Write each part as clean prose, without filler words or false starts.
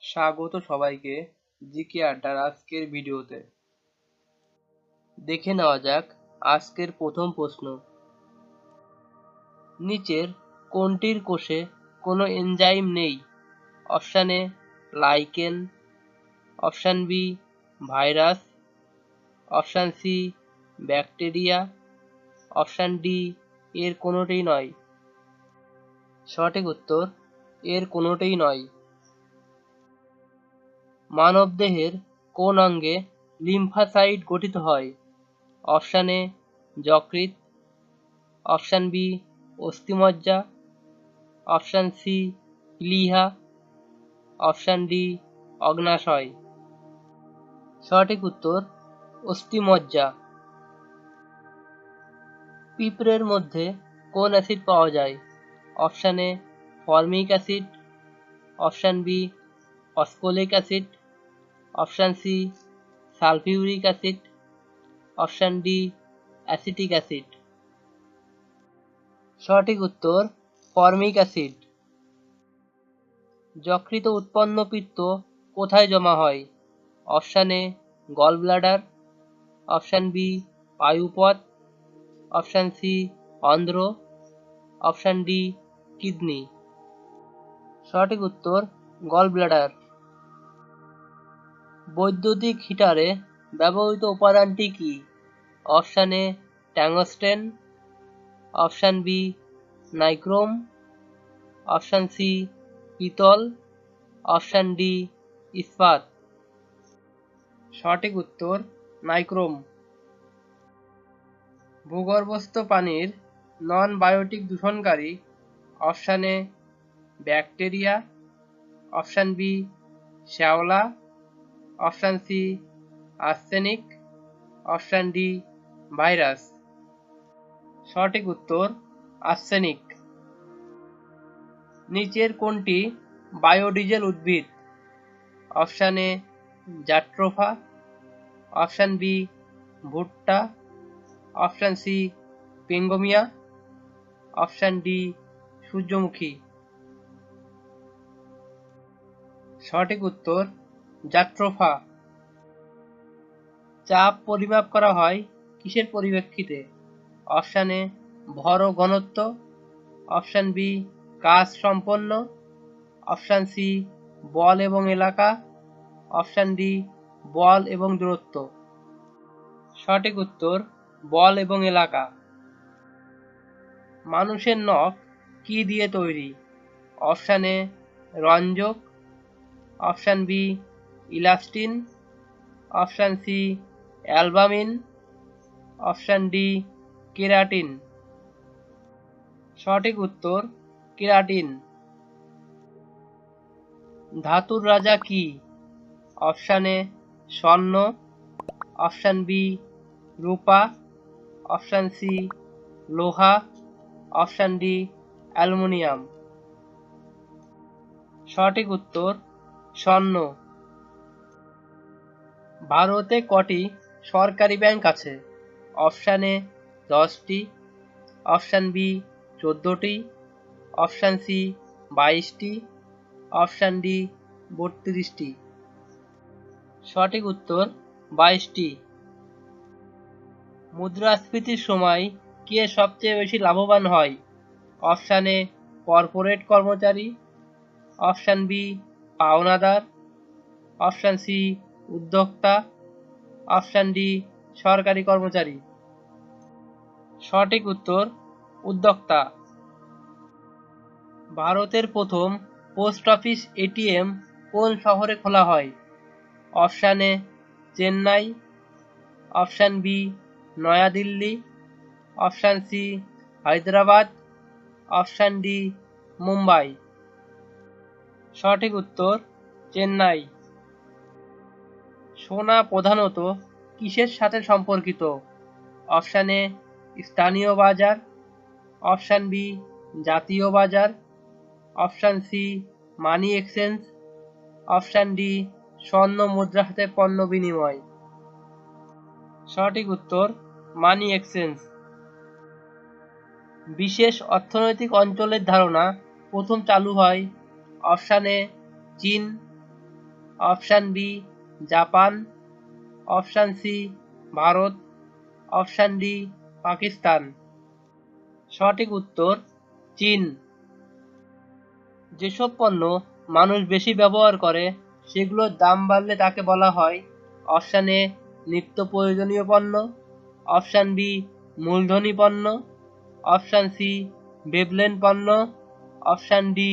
স্বাগত সবাইকে জিকে আড্ডার আজকের ভিডিওতে। দেখে নেওয়া যাক আজকের প্রথম প্রশ্ন। নিচের কোনটির কোষে কোনো এনজাইম নেই? Option A lichen, option B virus, option C bacteria, option D এর কোনোটিই নয়। সঠিক উত্তর এর কোনোটিই নয়। মানবদেহের কোন অঙ্গে লিম্ফোসাইট গঠিত হয়? অপশান এ যকৃৎ, অপশান বি অস্থিমজ্জা, অপশান সি প্লীহা, অপশান ডি অগ্নাশয়। সঠিক উত্তর অস্থিমজ্জা। পিঁপড়ের মধ্যে কোন অ্যাসিড পাওয়া যায়? Option A formic acid, option B phosphoric acid, option C sulphuric acid, option D acetic acid. সঠিক উত্তর ফর্মিক অ্যাসিড। যকৃত উৎপন্ন পিত্ত কোথায় জমা হয়? Option A gall bladder, option B পায়ুপথ, অপশান সি অন্ধ্র, অপশান ডি কিডনি। সঠিক উত্তর গল ব্লাডার। বৈদ্যুতিক হিটারে ব্যবহৃত উপাদানটি কি? Option A tungsten, option B nichrome, option C পিতল, অপশান ডি ইস্পাত। সঠিক উত্তর নাইক্রোম। ভূগর্ভস্থ পানির নন বায়োটিক দূষণকারী। Option A bacteria, option B শ্যাওলা, option C arsenic, option D virus. সঠিক উত্তর আর্সেনিক। নিচের কোনটি বায়োডিজেল উদ্ভিদ? Option A jatropha, option B ভুট্টা, অপশান সি পেঙ্গোমিয়া, অপশান ডি সূর্যমুখী। সঠিক উত্তর জাট্রোফা। চাপ পরিমাপ করা হয় কিসের পরিপ্রেক্ষিতে? অপশান এ ভর ও ঘনত্ব, অপশান বি কাজ সম্পন্ন, অপশান সি বল এবং এলাকা, অপশান ডি বল এবং দূরত্ব। সঠিক উত্তর বল এবং এলাকা। মানুষের নখ কি দিয়ে তৈরি? অপশান এ রঞ্জক, option B elastin, option C albumin, option D keratin. সঠিক উত্তর কেরাটিন। ধাতুর রাজা কি? অপশান এ স্বর্ণ, অপশান বি রূপা, অপশান সি লোহা, অপশান ডি অ্যালুমিনিয়াম। সঠিক উত্তর স্বর্ণ। ভারতে কটি সরকারি ব্যাংক আছে? অপশান এ 10টি, অপশান বি 14টি, অপশান সি 22টি, অপশান ডি 32টি। সঠিক উত্তর 22টি। মুদ্রাস্ফীতির সময় কে সবচেয়ে বেশি লাভবান হয়? অপশান এ কর্পোরেট কর্মচারী, অপশান বি পাওনাদার, অপশান সি উদ্যোক্তা, অপশান ডি সরকারি কর্মচারী। সঠিক উত্তর উদ্যোক্তা। ভারতের প্রথম পোস্ট অফিস এটিএম কোন শহরে খোলা হয়? Option A Chennai, option B New Delhi, option C Hyderabad, option D Mumbai. সঠিক উত্তর চেন্নাই। সোনা প্রধানত কিসের সাথে সম্পর্কিত? অপশান এ স্থানীয় বাজার, অপশান বি জাতীয় বাজার, option C money exchange, option D স্বর্ণ মুদ্রা হাতে পণ্য বিনিময়। সঠিক উত্তর মানি এক্সচেঞ্জ। বিশেষ অর্থনৈতিক অঞ্চলের ধারণা প্রথম চালু হয়? অপশান এ চীন, option B Japan, option C Bharat, option D Pakistan. সঠিক উত্তর চীন। যেসব পণ্য মানুষ বেশি ব্যবহার করে সেগুলোর দাম বাড়লে তাকে বলা হয় অপশান এ নিত্য প্রয়োজনীয় পণ্য, অপশান বি মূলধনী পণ্য, অপশান সি বেবলেন পণ্য, অপশান ডি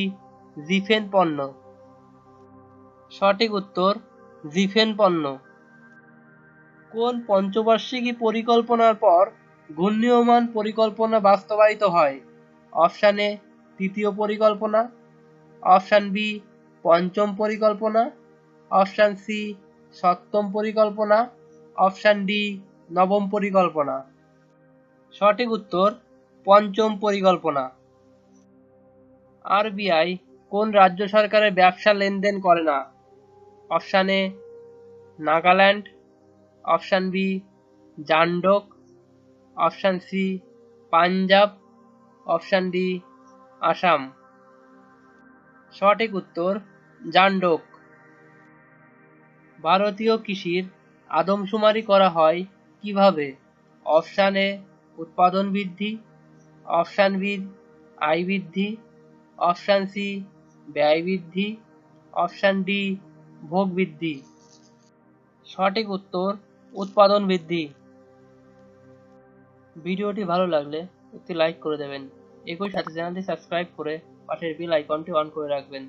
জিফেন পণ্য। সঠিক উত্তর জিফেন পণ্য। কোন পঞ্চবার্ষিকী পরিকল্পনার পর ঘূর্ণীয়মান পরিকল্পনা বাস্তবায়িত হয়? অপশান এ তৃতীয় পরিকল্পনা, অপশান বি পঞ্চম পরিকল্পনা, অপশান সি সপ্তম পরিকল্পনা, অপশান ডি নবম পরিকল্পনা। সঠিক উত্তর পঞ্চম পরিকল্পনা। আরবিআই কোন রাজ্য সরকারের ব্যবসা লেনদেন করে না? Option A Nagaland, option B জান্ডক, option C Punjab, option D Assam. সঠিক উত্তর জান্ডক। ভারতীয় কৃষির আদমশুমারি করা হয় কিভাবে? অপশান এ উৎপাদন বৃদ্ধি, অপশান বি আয় বৃদ্ধি, অপশান সি ব্যয় বৃদ্ধি, অপশান ডি ভোগ বৃদ্ধি। সঠিক উত্তর উৎপাদন বৃদ্ধি। ভিডিওটি ভালো লাগলে একটি লাইক করে দেবেন, একই সাথে চ্যানেলটি সাবস্ক্রাইব করে পাশের বেল আইকনটি অন করে রাখবেন।